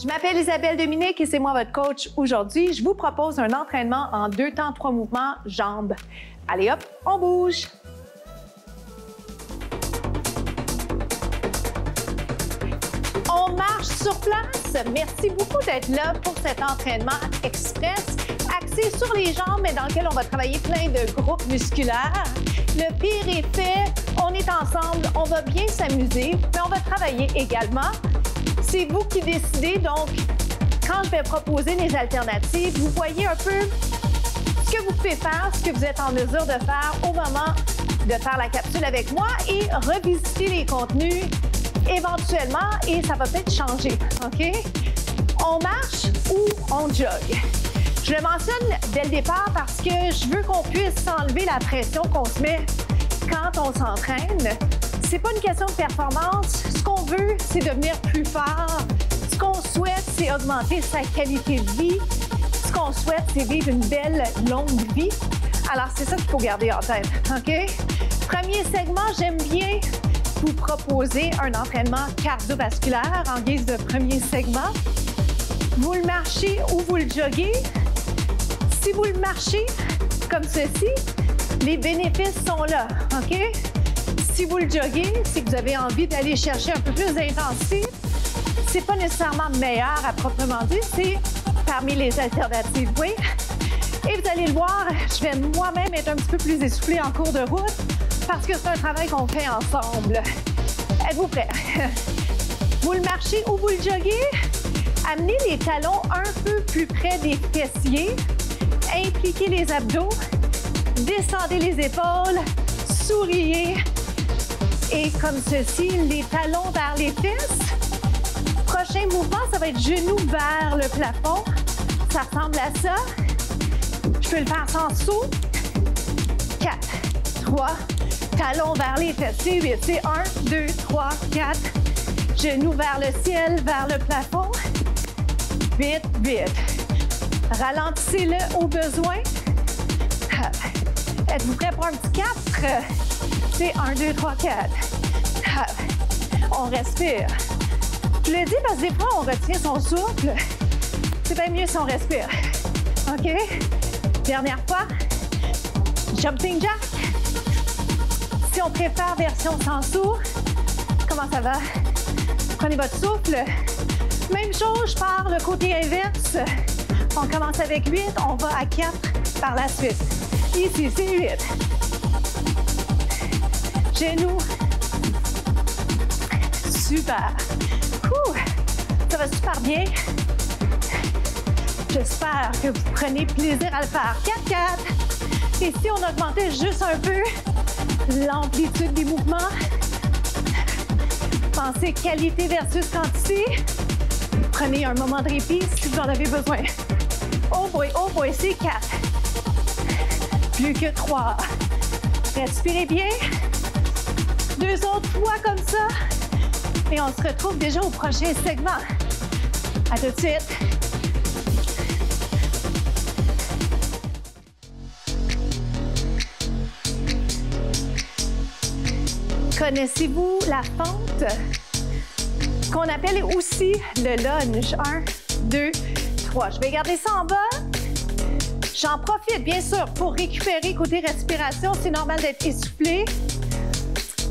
Je m'appelle Isabelle Dominique et c'est moi votre coach aujourd'hui. Je vous propose un entraînement en 2 temps, 3 mouvements, jambes. Allez hop, on bouge! On marche sur place. Merci beaucoup d'être là pour cet entraînement express axé sur les jambes, mais dans lequel on va travailler plein de groupes musculaires. Le pire est fait, on est ensemble, on va bien s'amuser, mais on va travailler également. C'est vous qui décidez, donc quand je vais proposer les alternatives, vous voyez un peu ce que vous pouvez faire, ce que vous êtes en mesure de faire au moment de faire la capsule avec moi et revisiter les contenus éventuellement et ça va peut-être changer, OK? On marche ou on jogue? Je le mentionne dès le départ parce que je veux qu'on puisse s'enlever la pression qu'on se met quand on s'entraîne. C'est pas une question de performance. Ce qu'on veut, c'est devenir plus fort. Ce qu'on souhaite, c'est augmenter sa qualité de vie. Ce qu'on souhaite, c'est vivre une belle, longue vie. Alors, c'est ça qu'il faut garder en tête, OK? Premier segment, j'aime bien vous proposer un entraînement cardiovasculaire en guise de premier segment. Vous le marchez ou vous le joguez. Si vous le marchez comme ceci, les bénéfices sont là, OK? Si vous le joguez, c'est que vous avez envie d'aller chercher un peu plus d'intensité. C'est pas nécessairement meilleur à proprement dit, c'est parmi les alternatives, oui. Et vous allez le voir, je vais moi-même être un petit peu plus essoufflée en cours de route parce que c'est un travail qu'on fait ensemble. Êtes-vous prêts? Vous le marchez ou vous le joguez? Amenez les talons un peu plus près des fessiers. Impliquez les abdos. Descendez les épaules. Souriez. Et comme ceci, les talons vers les fesses. Prochain mouvement, ça va être genoux vers le plafond. Ça ressemble à ça. Je peux le faire sans saut. 4, 3, talons vers les fessiers. 8, c'est 1, 2, 3, 4. Genoux vers le ciel, vers le plafond. Vite, vite. Ralentissez-le au besoin. Êtes-vous prêts pour un petit 4? C'est 1, 2, 3, 4. On respire. Je le dis parce que des fois, on retient son souffle. C'est bien mieux si on respire. OK? Dernière fois. Jumping jack. Si on préfère version sans souffle, comment ça va? Prenez votre souffle. Même chose, je pars le côté inverse. On commence avec 8, on va à 4 par la suite. Ici, c'est 8. Genoux. Super. Ça va super bien. J'espère que vous prenez plaisir à le faire. 4, 4. Et si on augmentait juste un peu l'amplitude des mouvements, pensez qualité versus quantité. Prenez un moment de répit si vous en avez besoin. Oh boy, c'est 4. Plus que 3. Respirez bien. 2 autres fois comme ça. Et on se retrouve déjà au prochain segment. À tout de suite. Connaissez-vous la fente? Qu'on appelle aussi le lunge. 1, 2, 3. Je vais garder ça en bas. J'en profite, bien sûr, pour récupérer côté respiration. C'est normal d'être essoufflé.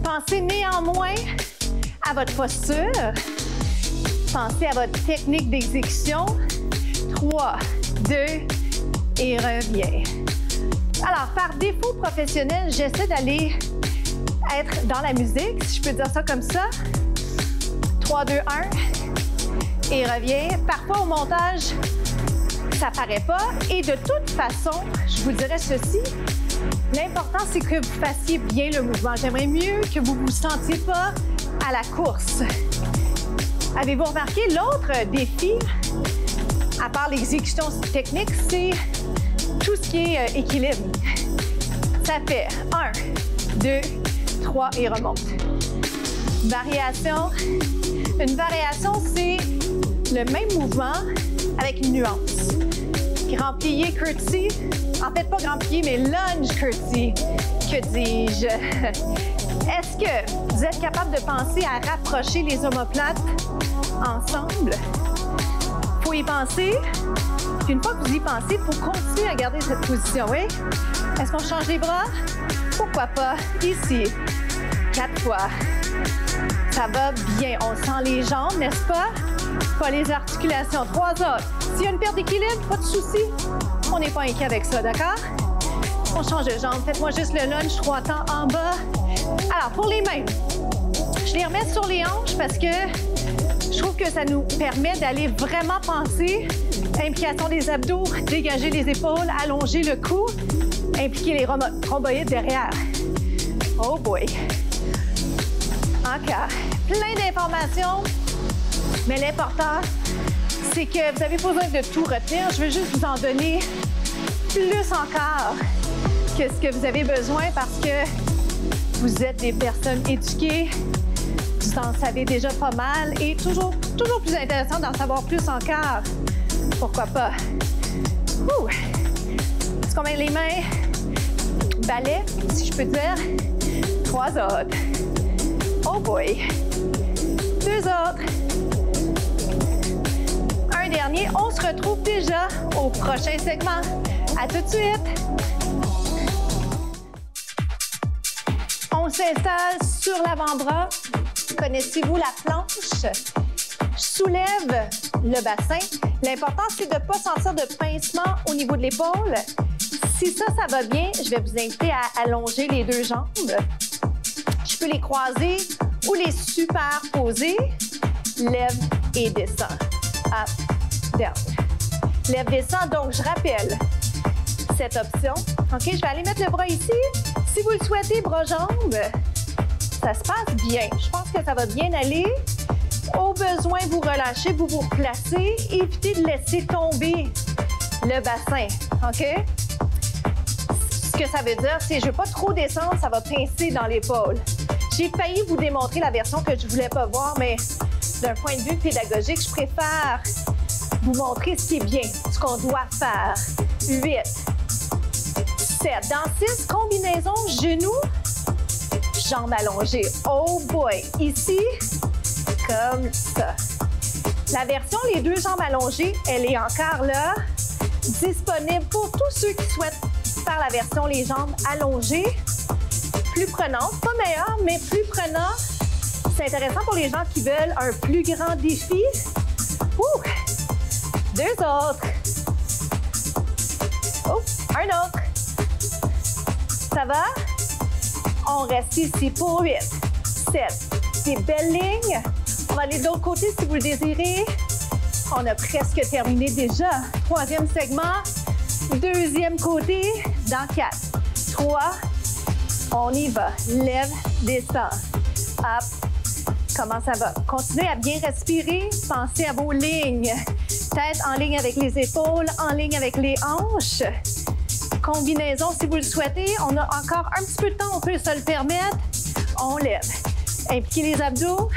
Pensez néanmoins à votre posture. Pensez à votre technique d'exécution. 3, 2 et reviens. Alors, par défaut professionnel, j'essaie d'aller être dans la musique, si je peux dire ça comme ça. 3, 2, 1 et reviens. Parfois, au montage, ça paraît pas. Et de toute façon, je vous dirais ceci, l'important, c'est que vous fassiez bien le mouvement. J'aimerais mieux que vous ne vous sentiez pas à la course. Avez-vous remarqué l'autre défi, à part l'exécution technique, c'est tout ce qui est équilibre. Ça fait 1, 2, 3 et remonte. Variation. Une variation, c'est le même mouvement avec une nuance. Grand plié, curtsy. En fait, pas grand plié, mais lunge curtsy. Que dis-je? Est-ce que vous êtes capable de penser à rapprocher les omoplates ensemble? faut y penser. Puis une fois que vous y pensez, il faut continuer à garder cette position, oui? Est-ce qu'on change les bras? Pourquoi pas? Ici. 4 fois. Ça va bien. On sent les jambes, n'est-ce pas? Pas les articulations. 3 autres. S'il y a une perte d'équilibre, pas de souci. On n'est pas inquiet avec ça, d'accord? On change de jambe. Faites-moi juste le lunge 3 temps en bas. Alors, pour les mains, je les remets sur les hanches parce que je trouve que ça nous permet d'aller vraiment penser. Implication des abdos, dégager les épaules, allonger le cou, impliquer les rhomboïdes derrière. Oh boy! Encore. Plein d'informations, mais l'important, c'est que vous n'avez pas besoin de tout retenir. Je veux juste vous en donner plus encore que ce que vous avez besoin parce que vous êtes des personnes éduquées, vous en savez déjà pas mal et toujours plus intéressant d'en savoir plus encore. Pourquoi pas? Est-ce qu'on met les mains? Balai, si je peux dire. 3 autres. Oh boy! 2 autres. Un dernier. On se retrouve déjà au prochain segment. À tout de suite! On s'installe sur l'avant-bras. Connaissez-vous la planche? Je soulève le bassin. L'important, c'est de ne pas sentir de pincement au niveau de l'épaule. Si ça va bien, je vais vous inviter à allonger les 2 jambes. Je peux les croiser ou les superposer. Lève et descends. Up, down. Lève, descends. Donc, je rappelle cette option. OK, je vais aller mettre le bras ici. Si vous le souhaitez, bras-jambes, ça se passe bien. Je pense que ça va bien aller. Au besoin, vous relâchez, vous vous replacez. Évitez de laisser tomber le bassin. OK? Ce que ça veut dire, c'est que je ne veux pas trop descendre, ça va pincer dans l'épaule. J'ai failli vous démontrer la version que je ne voulais pas voir, mais d'un point de vue pédagogique, je préfère vous montrer ce qui est bien, ce qu'on doit faire. 8, 7. Dans 6, combinaison genoux, jambes allongées. Oh boy! Ici, comme ça. La version les 2 jambes allongées, elle est encore là, disponible pour tous ceux qui souhaitent faire la version les jambes allongées. Plus prenante, pas meilleure, mais plus prenant. C'est intéressant pour les gens qui veulent un plus grand défi. 2 autres. Oh, un autre. Ça va? On reste ici pour 8, 7. Des belles lignes. On va aller de l'autre côté si vous le désirez. On a presque terminé déjà. 3e segment. 2e côté. Dans 4, 3. On y va. Lève, descend. Up. Comment ça va? Continuez à bien respirer. Pensez à vos lignes. Tête en ligne avec les épaules, en ligne avec les hanches. Combinaison si vous le souhaitez. On a encore un petit peu de temps, on peut se le permettre. On lève. Impliquez les abdos.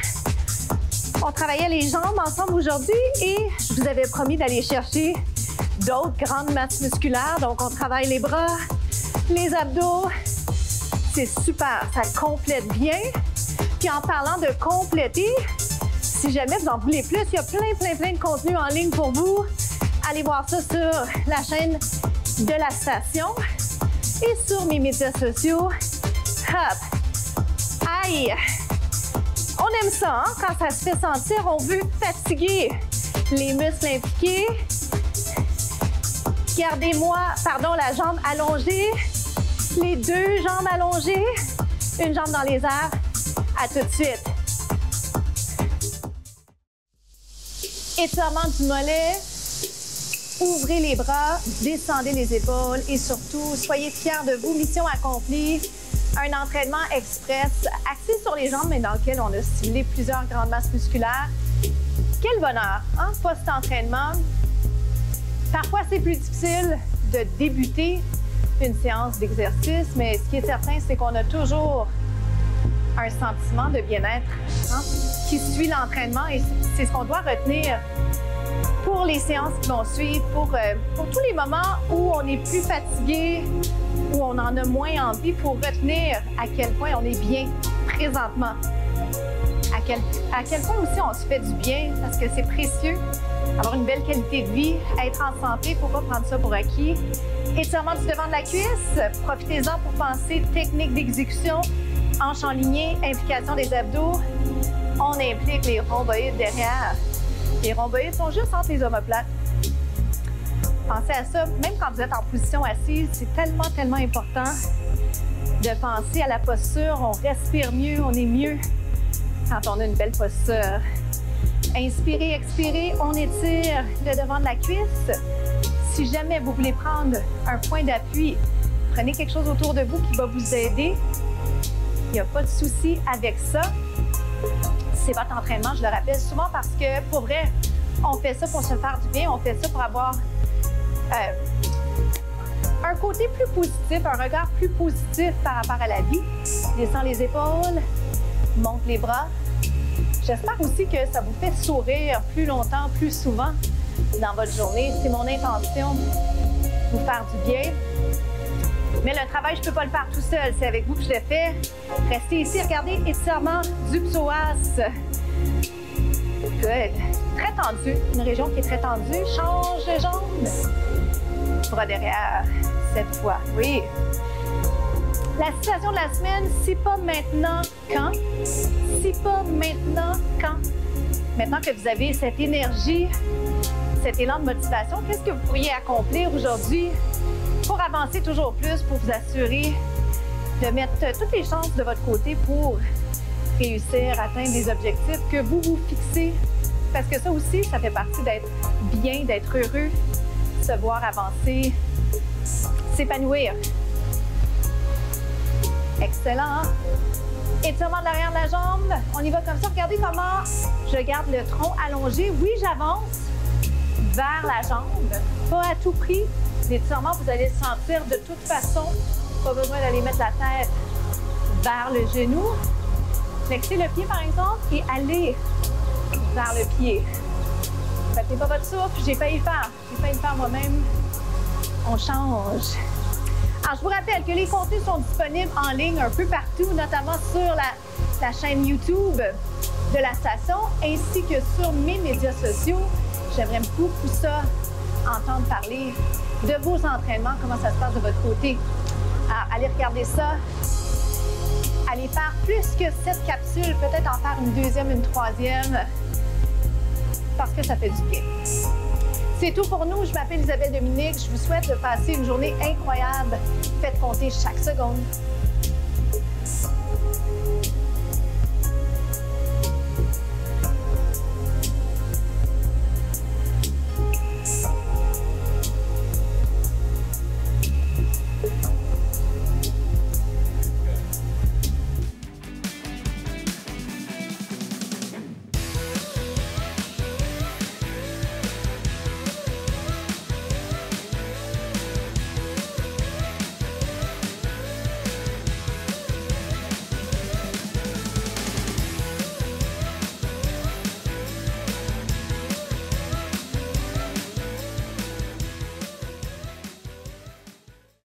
On travaillait les jambes ensemble aujourd'hui et je vous avais promis d'aller chercher d'autres grandes masses musculaires. Donc, on travaille les bras, les abdos. C'est super, ça complète bien. Puis en parlant de compléter, si jamais vous en voulez plus, il y a plein de contenu en ligne pour vous. Allez voir ça sur la chaîne de la station et sur mes médias sociaux. Hop! Aïe! On aime ça, hein? Quand ça se fait sentir, on veut fatiguer les muscles impliqués. Gardez-moi, la jambe allongée, les 2 jambes allongées, une jambe dans les airs. À tout de suite. Étirement du mollet. Ouvrez les bras, descendez les épaules et surtout, soyez fiers de vous. Mission accomplie. Un entraînement express axé sur les jambes, mais dans lequel on a stimulé plusieurs grandes masses musculaires. Quel bonheur, hein? Post-entraînement. Parfois, c'est plus difficile de débuter une séance d'exercice, mais ce qui est certain, c'est qu'on a toujours un sentiment de bien-être, hein, qui suit l'entraînement et c'est ce qu'on doit retenir pour les séances qui vont suivre, pour tous les moments où on est plus fatigué, où on en a moins envie, pour retenir à quel point on est bien présentement, à à quel point aussi on se fait du bien, parce que c'est précieux. Avoir une belle qualité de vie, être en santé, il ne faut pas prendre ça pour acquis. Étirement du devant de la cuisse, profitez-en pour penser technique d'exécution, hanche en lignée, implication des abdos. On implique les rhomboïdes derrière. Les rhomboïdes sont juste entre les omoplates. Pensez à ça, même quand vous êtes en position assise, c'est tellement, tellement important de penser à la posture. On respire mieux, on est mieux quand on a une belle posture. Inspirez, expirez, on étire le devant de la cuisse. Si jamais vous voulez prendre un point d'appui, prenez quelque chose autour de vous qui va vous aider. Il n'y a pas de souci avec ça. C'est votre entraînement, je le rappelle souvent, parce que pour vrai, on fait ça pour se faire du bien, on fait ça pour avoir un côté plus positif, un regard plus positif par rapport à la vie. Descends les épaules, monte les bras. J'espère aussi que ça vous fait sourire plus longtemps, plus souvent dans votre journée. C'est mon intention, vous faire du bien. Mais le travail, je ne peux pas le faire tout seul. C'est avec vous que je le fais. Restez ici, regardez, étirement du psoas. Good. Très tendu, une région qui est très tendue. Change de jambe. Bras derrière, cette fois. Oui. La citation de la semaine, si pas maintenant, quand? Si pas maintenant, quand? Maintenant que vous avez cette énergie, cet élan de motivation, qu'est-ce que vous pourriez accomplir aujourd'hui pour avancer toujours plus, pour vous assurer de mettre toutes les chances de votre côté pour réussir à atteindre les objectifs que vous vous fixez? Parce que ça aussi, ça fait partie d'être bien, d'être heureux, se voir avancer, s'épanouir. Excellent. Étirement de l'arrière de la jambe. On y va comme ça. Regardez comment je garde le tronc allongé. Oui, j'avance vers la jambe. Pas à tout prix. L'étirement, vous allez le sentir de toute façon. Pas besoin d'aller mettre la tête vers le genou. Flexez le pied, par exemple, et allez vers le pied. Battez pas votre souffle. J'ai failli le faire. J'ai failli le faire moi-même. On change. Alors, je vous rappelle que les contenus sont disponibles en ligne un peu partout, notamment sur la chaîne YouTube de la station, ainsi que sur mes médias sociaux. J'aimerais beaucoup ça, entendre parler de vos entraînements, comment ça se passe de votre côté. Alors, allez regarder ça. Allez faire plus que cette capsule, peut-être en faire une deuxième, une troisième, parce que ça fait du bien. C'est tout pour nous. Je m'appelle Isabelle Dominique. Je vous souhaite de passer une journée incroyable. Faites compter chaque seconde.